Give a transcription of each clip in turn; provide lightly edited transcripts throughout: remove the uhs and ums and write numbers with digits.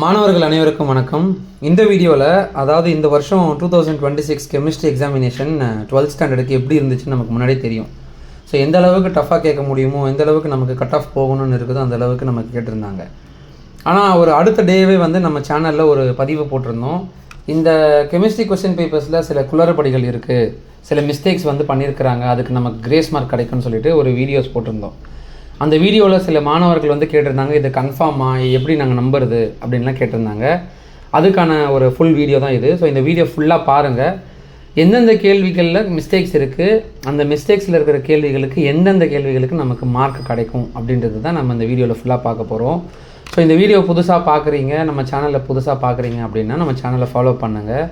மாணவர்கள் அனைவருக்கும் வணக்கம். இந்த வீடியோவில் அதாவது இந்த வருஷம் 2026 கெமிஸ்ட்ரி எக்ஸாமினேஷன் 12th ஸ்டாண்டர்டுக்கு எப்படி இருந்துச்சுன்னு நமக்கு முன்னாடியே தெரியும். ஸோ எந்த அளவுக்கு டஃப்பாக கேட்க முடியுமோ, எந்த அளவுக்கு நமக்கு கட் ஆஃப் போகணும்னு இருக்குதோ அந்த அளவுக்கு நமக்கு கேட்டிருந்தாங்க. ஆனால் ஒரு அடுத்த டேவே நம்ம சேனலில் ஒரு பதிவு போட்டிருந்தோம். இந்த கெமிஸ்ட்ரி கொஸ்டின் பேப்பர்ஸில் சில குளறுபடிகள் இருக்குது, சில மிஸ்டேக்ஸ் பண்ணியிருக்கிறாங்க, அதுக்கு நமக்கு கிரேஸ் மார்க் கிடைக்கும்னு சொல்லிட்டு ஒரு வீடியோஸ் போட்டிருந்தோம். அந்த வீடியோவில் சில மாணவர்கள் கேட்டிருந்தாங்க, இது கன்ஃபார்மா, எப்படி நாங்கள் நம்புறது அப்படின்லாம் கேட்டிருந்தாங்க. அதுக்கான ஒரு ஃபுல் வீடியோ தான் இது. ஸோ இந்த வீடியோ ஃபுல்லாக பாருங்கள். எந்தெந்த கேள்விகளில் மிஸ்டேக்ஸ் இருக்குது, அந்த மிஸ்டேக்ஸில் இருக்கிற கேள்விகளுக்கு எந்தெந்த கேள்விகளுக்கு நமக்கு மார்க் கிடைக்கும் அப்படின்றது தான் நம்ம இந்த வீடியோவில் ஃபுல்லாக பார்க்க போகிறோம். ஸோ இந்த வீடியோ புதுசாக பார்க்குறீங்க, நம்ம சேனலில் புதுசாக பார்க்குறீங்க அப்படின்னா நம்ம சேனலை ஃபாலோ பண்ணுங்கள்.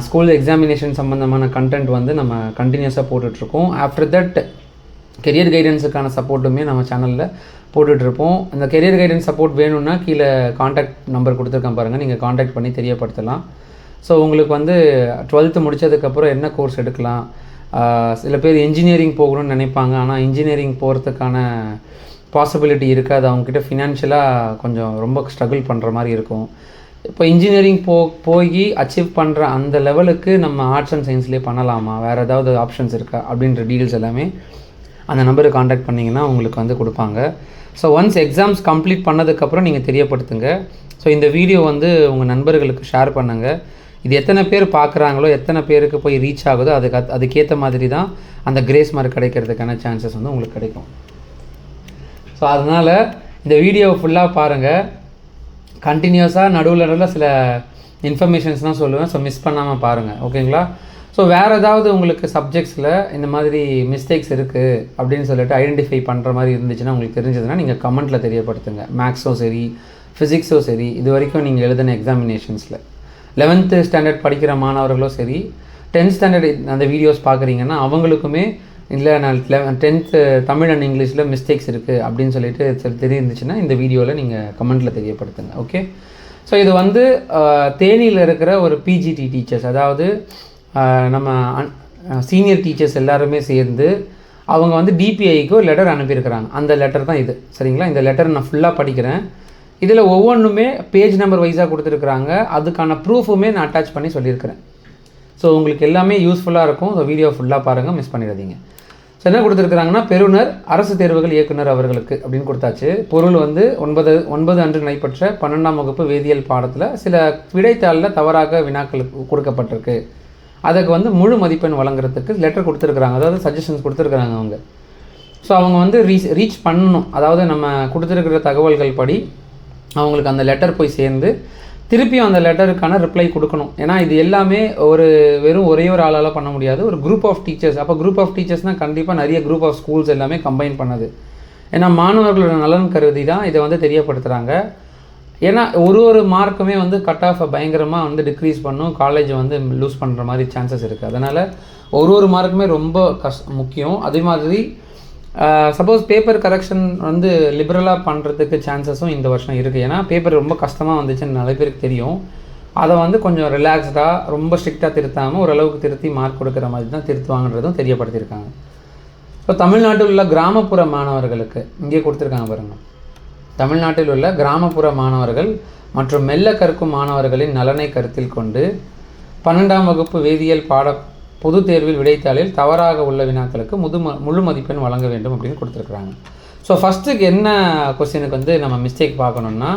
ஸ்கூல் எக்ஸாமினேஷன் சம்மந்தமான கண்டென்ட் நம்ம கண்டினியூஸாக போட்டுட்ருக்கோம். ஆஃப்டர் தட் கெரியர் கைடன்ஸுக்கான சப்போர்ட்டுமே நம்ம சேனலில் போட்டுட்ருப்போம். அந்த கெரியர் கைடன்ஸ் சப்போர்ட் வேணும்னா கீழே காண்டாக்ட் நம்பர் கொடுத்துருக்கேன் பாருங்கள், நீங்கள் காண்டாக்ட் பண்ணி தெரியப்படுத்தலாம். ஸோ உங்களுக்கு 12th முடித்ததுக்கப்புறம் என்ன கோர்ஸ் எடுக்கலாம், சில பேர் இன்ஜினியரிங் போகணும்னு நினைப்பாங்க, ஆனால் இன்ஜினியரிங் போகிறதுக்கான பாசிபிலிட்டி இருக்காது, அவங்கக்கிட்ட ஃபினான்ஷியலாக கொஞ்சம் ரொம்ப ஸ்ட்ரகிள் பண்ணுற மாதிரி இருக்கும். இப்போ இன்ஜினியரிங் போய் அச்சீவ் பண்ணுற அந்த லெவலுக்கு நம்ம ஆர்ட்ஸ் அண்ட் சயின்ஸ்லேயே பண்ணலாமா, வேறு ஏதாவது ஆப்ஷன்ஸ் இருக்கா அப்படின்ற டீட்டெயில்ஸ் எல்லாமே அந்த நம்பருக்கு காண்டாக்ட் பண்ணிங்கன்னா உங்களுக்கு கொடுப்பாங்க. ஸோ ஒன்ஸ் எக்ஸாம்ஸ் கம்ப்ளீட் பண்ணதுக்கப்புறம் நீங்கள் தெரியப்படுத்துங்க. ஸோ இந்த வீடியோ உங்கள் நண்பர்களுக்கு ஷேர் பண்ணுங்கள். இது எத்தனை பேர் பார்க்குறாங்களோ, எத்தனை பேருக்கு போய் ரீச் ஆகுதோ அதுக்கேற்ற மாதிரி தான் அந்த கிரேஸ் மார்க் கிடைக்கிறதுக்கான சான்சஸ் உங்களுக்கு கிடைக்கும். ஸோ அதனால் இந்த வீடியோவை ஃபுல்லாக பாருங்கள். கண்டினியூஸாக நடுவில் சில இன்ஃபர்மேஷன்ஸ் தான் சொல்லுவேன், ஸோ மிஸ் பண்ணாமல் பாருங்கள், ஓகேங்களா? ஸோ வேறு ஏதாவது உங்களுக்கு சப்ஜெக்ட்ஸில் இந்த மாதிரி மிஸ்டேக்ஸ் இருக்குது அப்படின்னு சொல்லிட்டு ஐடென்டிஃபை பண்ணுற மாதிரி இருந்துச்சுன்னா, உங்களுக்கு தெரிஞ்சதுன்னா நீங்கள் கமெண்ட்டில் தெரியப்படுத்துங்க. மேக்ஸும் சரி, ஃபிசிக்ஸும் சரி, இது வரைக்கும் நீங்கள் எழுதின எக்ஸாமினேஷன்ஸில் 11th ஸ்டாண்டர்ட் படிக்கிற மாணவர்களும் சரி, 10th ஸ்டாண்டர்ட் அந்த வீடியோஸ் பார்க்குறீங்கன்னா அவங்களுக்குமே இல்லை நான் 10th தமிழ் அண்ட் இங்கிலீஷில் மிஸ்டேக்ஸ் இருக்குது அப்படின்னு சொல்லிட்டு தெரிஞ்சிச்சுன்னா இந்த வீடியோவில் நீங்கள் கமெண்ட்டில் தெரியப்படுத்துங்க, ஓகே? ஸோ இது தேனியில் இருக்கிற ஒரு பிஜிடி டீச்சர்ஸ், அதாவது நம்ம சீனியர் டீச்சர்ஸ் எல்லாருமே சேர்ந்து அவங்க டிபிஐக்கு ஒரு லெட்டர் அனுப்பியிருக்கிறாங்க. அந்த லெட்டர் தான் இது, சரிங்களா? இந்த லெட்டர் நான் ஃபுல்லாக படிக்கிறேன். இதில் ஒவ்வொன்றுமே பேஜ் நம்பர் வைஸாக கொடுத்துருக்குறாங்க, அதுக்கான ப்ரூஃபுமே நான் அட்டாச் பண்ணி சொல்லியிருக்கிறேன். ஸோ உங்களுக்கு எல்லாமே யூஸ்ஃபுல்லாக இருக்கும். ஸோ வீடியோ ஃபுல்லாக பாருங்கள், மிஸ் பண்ணிடாதீங்க. ஸோ என்ன கொடுத்துருக்குறாங்கன்னா, பெறுநர் அரசு தேர்வுகள் இயக்குனர் அவர்களுக்கு அப்படின்னு கொடுத்தாச்சு. பொருள் 9 அன்று நடைபெற்ற 12ஆம் வகுப்பு வேதியியல் பாடத்தில் சில விடைத்தாளில் தவறாக வினாக்கள் கொடுக்கப்பட்டிருக்கு, அதுக்கு முழு மதிப்பெண் வழங்குறதுக்கு லெட்டர் கொடுத்துருக்குறாங்க, அதாவது சஜஷன்ஸ் கொடுத்துருக்குறாங்க அவங்க. ஸோ அவங்க ரீச் பண்ணணும், அதாவது நம்ம கொடுத்துருக்கிற தகவல்கள் படி அவங்களுக்கு அந்த லெட்டர் போய் சேர்ந்து திருப்பியும் அந்த லெட்டருக்கான ரிப்ளை கொடுக்கணும். ஏன்னா இது எல்லாமே வெறும் ஒரே ஒரு ஆளால் பண்ண முடியாது, ஒரு குரூப் ஆஃப் டீச்சர்ஸ். அப்போ குரூப் ஆஃப் டீச்சர்ஸ்னால் கண்டிப்பாக நிறைய குரூப் ஆஃப் ஸ்கூல்ஸ் எல்லாமே கம்பைன் பண்ணது. ஏன்னா மாணவர்களோட நலன் கருதி தான் இதை தெரியப்படுத்துகிறாங்க. ஏன்னா ஒரு மார்க்குமே கட் ஆஃபை பயங்கரமாக டிக்ரீஸ் பண்ணும், காலேஜ் லூஸ் பண்ணுற மாதிரி சான்சஸ் இருக்குது. அதனால் ஒரு மார்க்குமே ரொம்ப முக்கியம். அதே மாதிரி சப்போஸ் பேப்பர் கரெக்ஷன் லிபரலாக பண்ணுறதுக்கு சான்சஸும் இந்த வருஷம் இருக்குது. ஏன்னா பேப்பர் ரொம்ப கஷ்டமாக வந்துச்சுன்னு நிறைய பேருக்கு தெரியும். அதை கொஞ்சம் ரிலாக்ஸ்டாக, ரொம்ப ஸ்ட்ரிக்டாக திருத்தாமல் ஓரளவுக்கு திருத்தி மார்க் கொடுக்குற மாதிரி தான் திருத்துவாங்கன்றதும் தெரியப்படுத்தியிருக்காங்க. இப்போ தமிழ்நாட்டில் உள்ள கிராமப்புற மாணவர்களுக்கு இங்கே கொடுத்துருக்காங்க பாருங்கள். தமிழ்நாட்டில் உள்ள கிராமப்புற மாணவர்கள் மற்றும் மெல்ல கற்கும் மாணவர்களின் நலனை கருத்தில் கொண்டு 12ஆம் வகுப்பு வேதியியல் பொது தேர்வில் விடைத்தாளில் தவறாக உள்ள வினாக்களுக்கு முழு மதிப்பெண் வழங்க வேண்டும் அப்படின்னு கொடுத்துருக்குறாங்க. ஸோ ஃபஸ்ட்டுக்கு என்ன கொஸ்டினுக்கு நம்ம மிஸ்டேக் பார்க்கணுன்னா,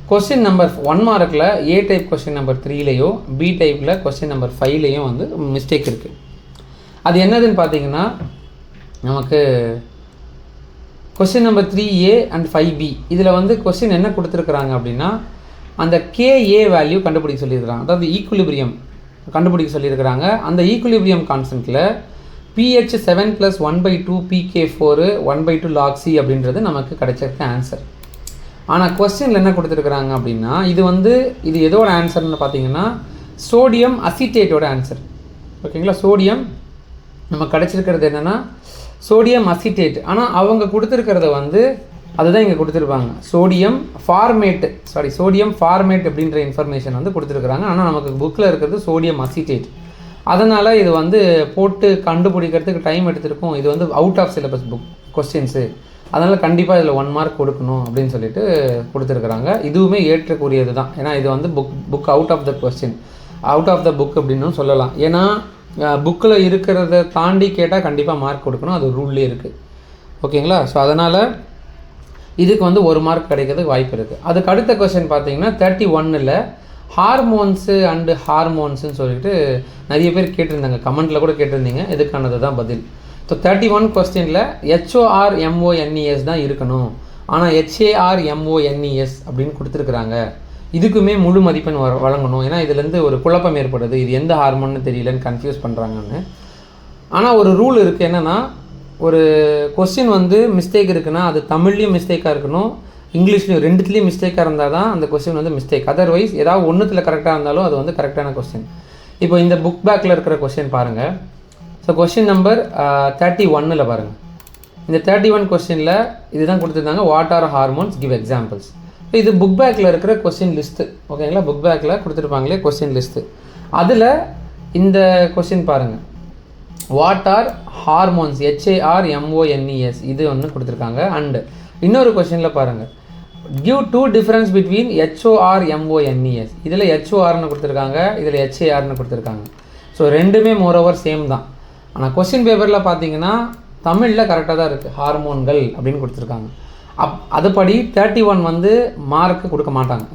கொஸ்டின் நம்பர் 1 மார்க்கில் ஏ டைப் கொஸ்டின் நம்பர் 3லேயோ பி டைப்பில் கொஸ்டின் நம்பர் 5லேயும் மிஸ்டேக் இருக்குது. அது என்னதுன்னு பார்த்தீங்கன்னா, நமக்கு question number 3A and 5B இதில் கொஸ்டின் என்ன கொடுத்துருக்குறாங்க அப்படின்னா, அந்த KA வேல்யூ கண்டுபிடிக்க சொல்லியிருக்கிறாங்க, அதாவது ஈக்குலிபிரியம் கண்டுபிடிக்க சொல்லியிருக்கிறாங்க. அந்த equilibrium கான்ஸ்டன்ட்டில் pH 7 + 1/2 pK4 1/2 log C அப்படின்றது நமக்கு கிடைச்சிருக்க ஆன்சர். ஆனால் கொஸ்டினில் என்ன கொடுத்துருக்குறாங்க அப்படின்னா, இது எதோட ஆன்சர்னு பார்த்தீங்கன்னா சோடியம் அசிட்டேட்டோட ஆன்சர், ஓகேங்களா? சோடியம் நமக்கு கிடைச்சிருக்கிறது என்னென்னா சோடியம் அசிட்டேட். ஆனால் அவங்க கொடுத்துருக்கிறத அதுதான் இங்கே கொடுத்துருப்பாங்க, சோடியம் ஃபார்மேட் அப்படின்ற இன்ஃபர்மேஷன் கொடுத்துருக்குறாங்க. ஆனால் நமக்கு புக்கில் இருக்கிறது சோடியம் அசிட்டேட். அதனால் இது போட்டு கண்டுபிடிக்கிறதுக்கு டைம் எடுத்திருக்கும். இது out of syllabus book questions. அதனால் கண்டிப்பாக இதில் 1 மார்க் கொடுக்கணும் அப்படின்னு சொல்லிட்டு கொடுத்துருக்குறாங்க. இதுவுமே ஏற்றக்கூடியது தான். ஏன்னா இது வந்து book out of the question, out of the book அப்படின்னு சொல்லலாம். ஏன்னா புக்கில் இருக்கிறத தாண்டி கேட்டால் கண்டிப்பாக மார்க் கொடுக்கணும், அது ரூல்லே இருக்குது. ஓகேங்களா? ஸோ அதனால் இதுக்கு வந்து 1 மார்க் கிடைக்கிறதுக்கு வாய்ப்பு இருக்குது. அதுக்கு அடுத்த கொஸ்டின் பார்த்தீங்கன்னா 31ல் ஹார்மோன்ஸு அண்டு ஹார்மோன்ஸுன்னு சொல்லிட்டு நிறைய பேர் கேட்டிருந்தாங்க, கமெண்ட்டில் கூட கேட்டிருந்தீங்க. இதுக்கானது தான் பதில். ஸோ 31 கொஸ்டினில் HORMONES தான் இருக்கணும், ஆனால் HARMONES அப்படின்னு கொடுத்துருக்குறாங்க. இதுக்குமே முழு மதிப்பெண் வழங்கணும். ஏன்னா இதுலேருந்து ஒரு குழப்பம் ஏற்படுது, இது எந்த ஹார்மோன்னு தெரியலன்னு கன்ஃபியூஸ் பண்ணுறாங்கன்னு. ஆனால் ஒரு ரூல் இருக்குது, என்னென்னா ஒரு கொஸ்டின் வந்து மிஸ்டேக் இருக்குன்னா அது தமிழ்லேயும் மிஸ்டேக்காக இருக்கணும், இங்கிலீஷ்லேயும், ரெண்டுத்துலேயும் மிஸ்டேக்காக இருந்தால் தான் அந்த கொஸ்டின் வந்து மிஸ்டேக். அதர்வைஸ் ஏதாவது ஒன்றுத்தில் கரெக்டாக இருந்தாலும் அது வந்து கரெக்டான கொஸ்டின். இப்போ இந்த புக் பேக்கில் இருக்கிற கொஸ்டின் பாருங்கள். ஸோ கொஸ்டின் நம்பர் 31ல் பாருங்கள். இந்த 31 கொஸ்டினில் இதுதான் கொடுத்துருந்தாங்க, what are hormones, give examples. இது புக் பேக்கில் இருக்கிற கொஸ்டின் லிஸ்ட்டு. ஓகேங்களா? புக் பேக்கில் கொடுத்துருப்பாங்களே கொஸ்டின் லிஸ்ட்டு, அதில் இந்த கொஸ்டின் பாருங்கள், வாட் ஆர் ஹார்மோன்ஸ், HARMONES இது ஒன்று கொடுத்துருக்காங்க. அண்டு இன்னொரு கொஸ்டினில் பாருங்கள், கிவ் 2 டிஃப்ரென்ஸ் பிட்வீன் HORMONES. இதில் HORனு கொடுத்துருக்காங்க, இதில் HARனு கொடுத்துருக்காங்க. ஸோ ரெண்டுமே மோரோவர் சேம் தான். ஆனால் கொஸ்டின் பேப்பரில் பார்த்தீங்கன்னா தமிழில் கரெக்டாக தான் இருக்குது, ஹார்மோன்கள் அப்படின்னு கொடுத்துருக்காங்க. அதுபடி 31 வந்து மார்க்கு கொடுக்க மாட்டாங்க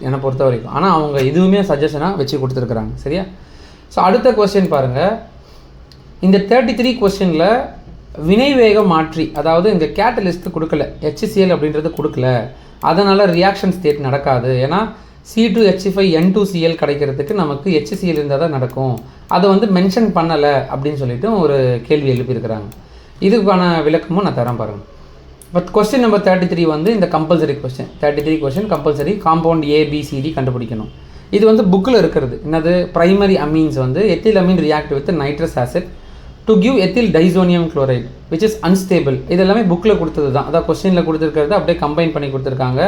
என்னை பொறுத்த வரைக்கும். ஆனால் அவங்க இதுவுமே சஜஷனாக வச்சு கொடுத்துருக்குறாங்க. சரியா? ஸோ அடுத்த கொஸ்டின் பாருங்கள். இந்த 33 கொஸ்டினில் வினைவேக மாற்றி, அதாவது இங்கே கேட்டலிஸ்ட் கொடுக்கல, HCl அப்படின்றது கொடுக்கல, அதனால் ரியாக்ஷன் ஸ்டேட் நடக்காது. ஏன்னா C2H5N2Cl கிடைக்கிறதுக்கு நமக்கு HCl இருந்தால் தான் நடக்கும், அதை வந்து மென்ஷன் பண்ணலை அப்படின்னு சொல்லிட்டு ஒரு கேள்வி எழுப்பியிருக்கிறாங்க. இதுக்கான விளக்கமும் நான் தரேன் பாருங்கள். பட் கொஸ்டின் நம்பர் 33 வந்து இந்த compulsory question. 33 question compulsory compound ABCD கண்டுபிடிக்கணும். இது வந்து புக்கில் இருக்கிறது. என்னது? பிரைமரி அமீன்ஸ் வந்து ethyl amine react with nitrous acid to give ethyl diazonium chloride which is unstable. இது எல்லாமே புக்கில் கொடுத்தது தான். அதான் கொஸ்டினில் கொடுத்துருக்கிறது அப்படியே கம்பைன் பண்ணி கொடுத்துருக்காங்க.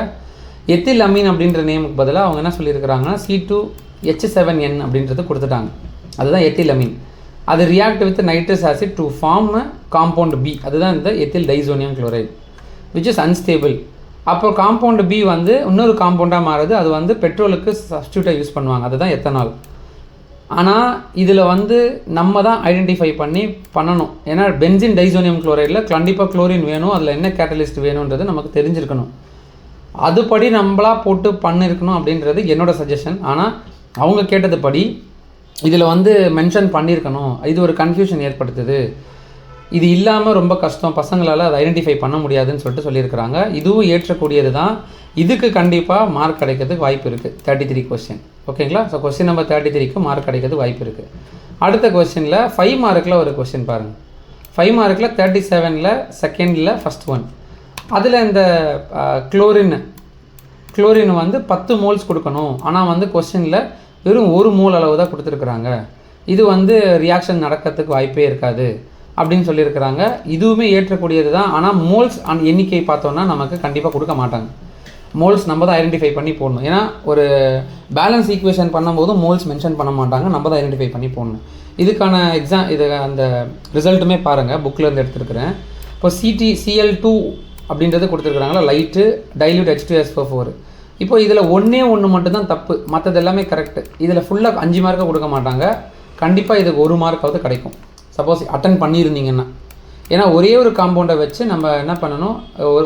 எத்தில் அமீன் அப்படின்ற நேமுக்கு பதிலாக அவங்க என்ன சொல்லியிருக்கிறாங்கன்னா C2H7N அப்படின்றது கொடுத்துட்டாங்க. அதுதான் எத்தில் அமீன். அது react with nitrous acid to form compound B, அதுதான் இந்த ethyl diazonium chloride which is unstable. அப்போ காம்பவுண்ட் B வந்து இன்னொரு காம்பவுண்டாக மாறுது, அது வந்து பெட்ரோலுக்கு சப்ஸ்டியூட்டாக யூஸ் பண்ணுவாங்க, அதுதான் எத்தனால். ஆனால் இதில் வந்து நம்ம தான் ஐடென்டிஃபை பண்ணணும். ஏன்னா பென்சின் டைசோனியம் குளோரைடில் கண்டிப்பாக குளோரின் வேணும், அதில் என்ன கேட்டலிஸ்ட் வேணுன்றது நமக்கு தெரிஞ்சிருக்கணும். அதுபடி நம்மளாக போட்டு பண்ணியிருக்கணும் அப்படின்றது என்னோடய சஜஷன். ஆனால் அவங்க கேட்டது படி இதில் வந்து மென்ஷன் பண்ணியிருக்கணும். இது ஒரு கன்ஃபியூஷன் ஏற்படுத்துது, இது இல்லாமல் ரொம்ப கஷ்டம், பசங்களால் அதை ஐடென்டிஃபை பண்ண முடியாதுன்னு சொல்லிட்டு சொல்லியிருக்கிறாங்க. இதுவும் ஏற்றக்கூடியது தான். இதுக்கு கண்டிப்பாக மார்க் கிடைக்கிறதுக்கு வாய்ப்பு இருக்குது. 33 கொஸ்டின். ஓகேங்களா? ஸோ கொஸ்டின் நம்பர் 33க்கு மார்க் கிடைக்கிறதுக்கு வாய்ப்பு இருக்குது. அடுத்த கொஸ்டினில் 5 மார்க்கில் ஒரு கொஸ்டின் பாருங்கள். 5 மார்க்கில் 37ல் செகண்டில் ஃபஸ்ட் ஒன். அதில் இந்த குளோரின் வந்து 10 மோல்ஸ் கொடுக்கணும், ஆனால் வந்து கொஸ்டினில் வெறும் 1 மோல் அளவு தான் கொடுத்துருக்குறாங்க. இது வந்து ரியாக்ஷன் நடக்கிறதுக்கு வாய்ப்பே இருக்காது அப்படின்னு சொல்லியிருக்கிறாங்க. இதுவுமே ஏற்றக்கூடியது தான். ஆனால் மோல்ஸ் எண்ணிக்கை பார்த்தோன்னா நமக்கு கண்டிப்பாக கொடுக்க மாட்டாங்க. மோல்ஸ் நம்ம தான் ஐடென்டிஃபை பண்ணி போடணும். ஏன்னா ஒரு பேலன்ஸ் ஈக்குவேஷன் பண்ணும்போது மோல்ஸ் மென்ஷன் பண்ண மாட்டாங்க, நம்ம தான் ஐடென்டிஃபை பண்ணி போடணும். இதுக்கான இது அந்த ரிசல்ட்டுமே பாருங்கள், புக்கில் இருந்து எடுத்துருக்கிறேன். இப்போ Cl2 அப்படின்றது கொடுத்துருக்குறாங்களா, லைட்டு டைல்யூட் H2SO4. இப்போ இதில் ஒன்று மட்டும்தான் தப்பு, மற்றது எல்லாமே கரெக்டு. இதில் ஃபுல்லாக 5 மார்க்காக கொடுக்க மாட்டாங்க, கண்டிப்பாக இதுக்கு 1 மார்க்காவது கிடைக்கும் சப்போஸ் அட்டன் பண்ணியிருந்தீங்கன்னா. ஏன்னா ஒரே ஒரு காம்பவுண்டை வச்சு நம்ம என்ன பண்ணணும்,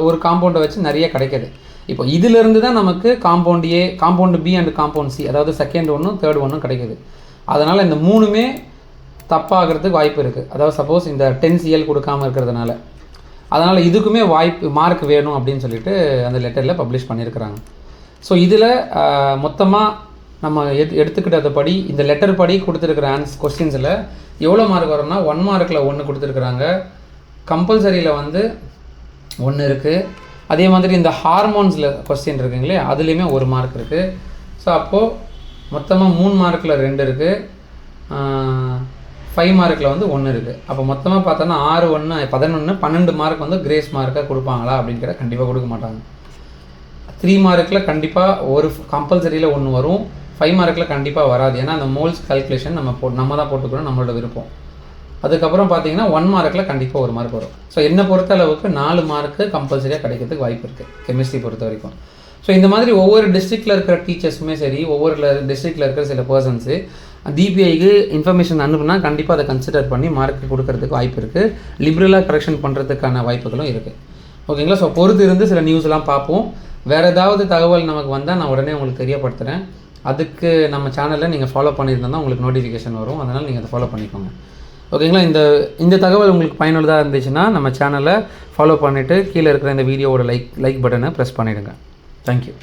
ஒரு காம்பவுண்டை வச்சு நிறைய கிடைக்கிது. இப்போ இதிலிருந்து தான் நமக்கு compound A, compound B and compound C, அதாவது செகண்ட் ஒன்றும் தேர்ட் ஒன்றும் கிடைக்குது. அதனால் இந்த 3மே தப்பாகிறதுக்கு வாய்ப்பு இருக்குது. அதாவது சப்போஸ் இந்த 10Cl கொடுக்காமல் இருக்கிறதுனால. அதனால் இதுக்குமே மார்க் வேணும் அப்படின்னு சொல்லிட்டு அந்த லெட்டரில் பப்ளிஷ் பண்ணியிருக்கிறாங்க. ஸோ இதில் மொத்தமாக நம்ம எடுத்துக்கிட்டதுபடி இந்த லெட்டர் படி கொடுத்துருக்குற கொஸ்டின்ஸில் எவ்வளோ மார்க் வரும்னா 1 மார்க்கில் 1 கொடுத்துருக்குறாங்க, கம்பல்சரியில் வந்து 1 இருக்குது. அதே மாதிரி இந்த ஹார்மோன்ஸில் கொஸ்டின் இருக்குங்களே அதுலேயுமே 1 மார்க் இருக்குது. ஸோ அப்போது மொத்தமாக 3 மார்க்கில் 2 இருக்குது, 5 மார்க்கில் வந்து 1 இருக்குது. அப்போ மொத்தமாக பார்த்தோன்னா 6, 1, 11, 12 மார்க் வந்து கிரேஸ் மார்க்காக கொடுப்பாங்களா அப்படின்னு கேட்டால் கண்டிப்பாக கொடுக்க மாட்டாங்க. 3 மார்க்கில் கண்டிப்பாக ஒரு கம்பல்சரியில் 1 வரும், 5 மார்க்கில் கண்டிப்பாக வராது. ஏன்னா அந்த மோல்ஸ் கால்குலேஷன் நம்ம தான் போட்டுக்கணும், நம்மளோட விருப்பம். அதுக்கப்புறம் பார்த்தீங்கன்னா 1 மார்க்கில் கண்டிப்பாக 1 மார்க் வரும். ஸோ என்னை பொறுத்த அளவுக்கு 4 மார்க்கு கம்பல்சரியாக கிடைக்கிறதுக்கு வாய்ப்பு இருக்குது கெமிஸ்ட்ரி பொறுத்த வரைக்கும். ஸோ இந்த மாதிரி ஒவ்வொரு டிஸ்ட்ரிக்டில் இருக்கிற டீச்சர்ஸுமே சரி, ஒவ்வொரு டிஸ்ட்ரிக்டில் இருக்கிற சில பர்சன்ஸு டிபிஐக்கு இன்ஃபர்மேஷன் அனுப்புனா கண்டிப்பாக அதை கன்சிடர் பண்ணி மார்க் கொடுக்கறதுக்கு வாய்ப்பு இருக்குது. லிபரலாக கரெக்ஷன் பண்ணுறதுக்கான வாய்ப்புகளும் இருக்குது. ஓகேங்களா? ஸோ பொறுத்து இருந்து சில நியூஸ்லாம் பார்ப்போம். வேறு ஏதாவது தகவல் நமக்கு வந்தால் நான் உடனே உங்களுக்கு தெரியப்படுத்துகிறேன். அதுக்கு நம்ம சேனலில் நீங்கள் ஃபாலோ பண்ணியிருந்தா உங்களுக்கு நோட்டிஃபிகேஷன் வரும். அதனால் நீங்கள் அதை ஃபாலோ பண்ணிக்கோங்க. ஓகேங்களா? இந்த தகவல் உங்களுக்கு பயனுள்ளதாக இருந்துச்சுன்னா நம்ம சேனலை ஃபாலோ பண்ணிவிட்டு கீழே இருக்கிற இந்த வீடியோவோட லைக் பட்டனை ப்ரெஸ் பண்ணிவிடுங்க. தேங்க்யூ.